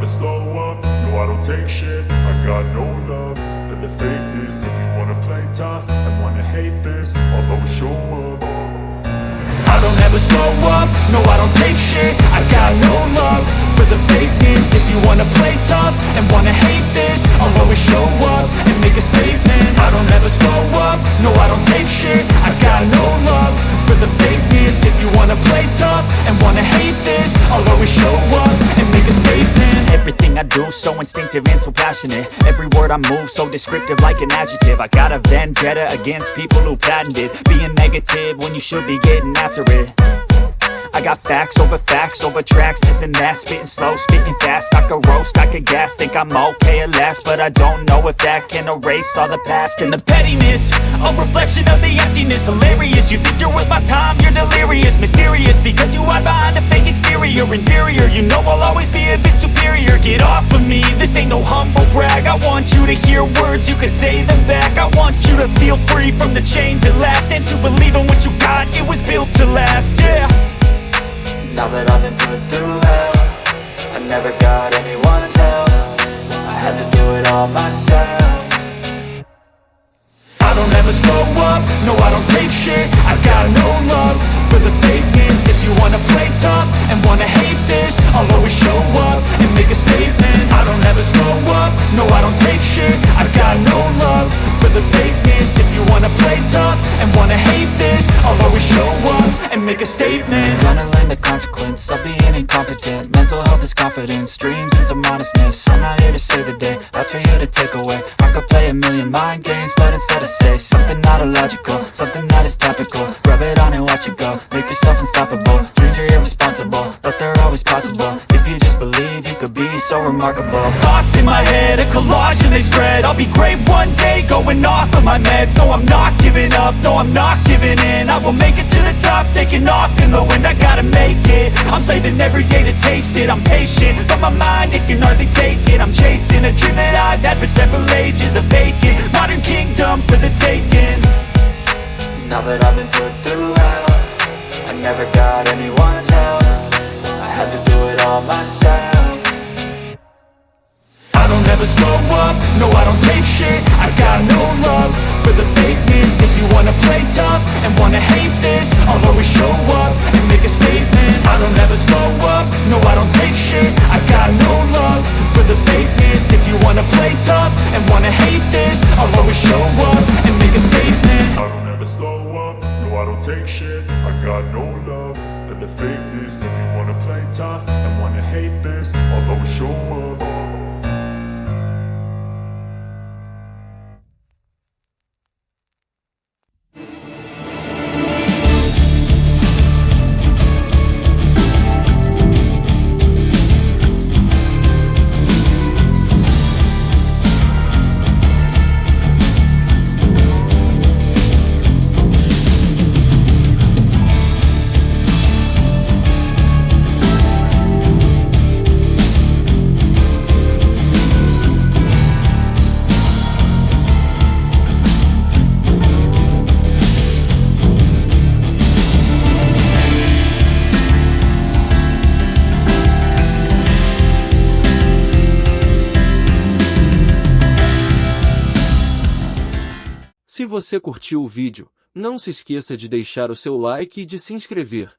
never slow up, no I don't take shit. I got no love for the fakeness. If you wanna play tough and wanna hate this, I'll always show up. I don't ever slow up, no I don't take shit. I got no love for the fakeness. If you wanna play tough and wanna hate this, I'll always show up and make a statement. I don't ever slow up, no I don't take shit. I got no love for the fakeness. If you wanna play tough and wanna hate this, I'll always show up and make a statement. Everything I do so instinctive and so passionate. Every word I move so descriptive like an adjective. I got a vendetta against people who patented being negative when you should be getting after it. I got facts over tracks, this and that. Spitting slow, spitting fast. I could roast, I could gas. Think I'm okay at last, but I don't know if that can erase all the past. And the pettiness, a reflection of the emptiness. Hilarious, you think you're worth my time, you're delirious. Mysterious, because you hide behind a fake exterior. Inferior, you know I'll always be a bit superior. Get off of me, this ain't no humble brag. I want you to hear words, you can say them back. I want you to feel free from the chains at last, and to believe in what you got, it was built to last, yeah. Now that I've been put through hell, I never got anyone's help. I had to do it all myself. I don't ever slow up, no I don't take shit. I got no love for the fakeness. If you wanna play tough and wanna hate this, I'll always show up and make a statement. I don't ever slow up, no I don't take shit. I got no love for the fakeness. If you wanna play tough and wanna hate this, I'll always show up and make a statement. Gonna learn the consequence of being incompetent. Mental health is confidence, dreams and some modestness. I'm not here to save the day, that's for you to take away. I could play a million mind games, but instead I say something not illogical, something that is topical. Rub it on and watch it go, make yourself unstoppable. Dreams are irresponsible, but they're always possible. If you just believe, you could be so remarkable. Thoughts in my head, a collage and they spread. I'll be great one day, going off of my meds. No, I'm not giving up, no, I'm not giving in. I will make it to the top, taking off in the wind. I gotta make it, I'm saving every day to taste it. I'm patient, but my mind, it can hardly take it. I'm chasing a dream that I've had for several ages. A vacant, modern kingdom for the taking. Now that I've been put through hell, I never got anyone's help. I had to do it all myself. I don't ever slow up, no I don't take shit. I got no love for the fakeness. If you wanna play tough and wanna hate this, I'll always show up and make a statement. I don't ever slow up, no I don't take shit. I got no love for the fakeness. If you wanna play tough and wanna hate this, I'll always show up and make a statement. I don't ever slow up, no I don't take shit. I got no love for the fakeness. If you wanna play tough and wanna hate this, I'll always show up. Se você curtiu o vídeo, não se esqueça de deixar o seu like e de se inscrever.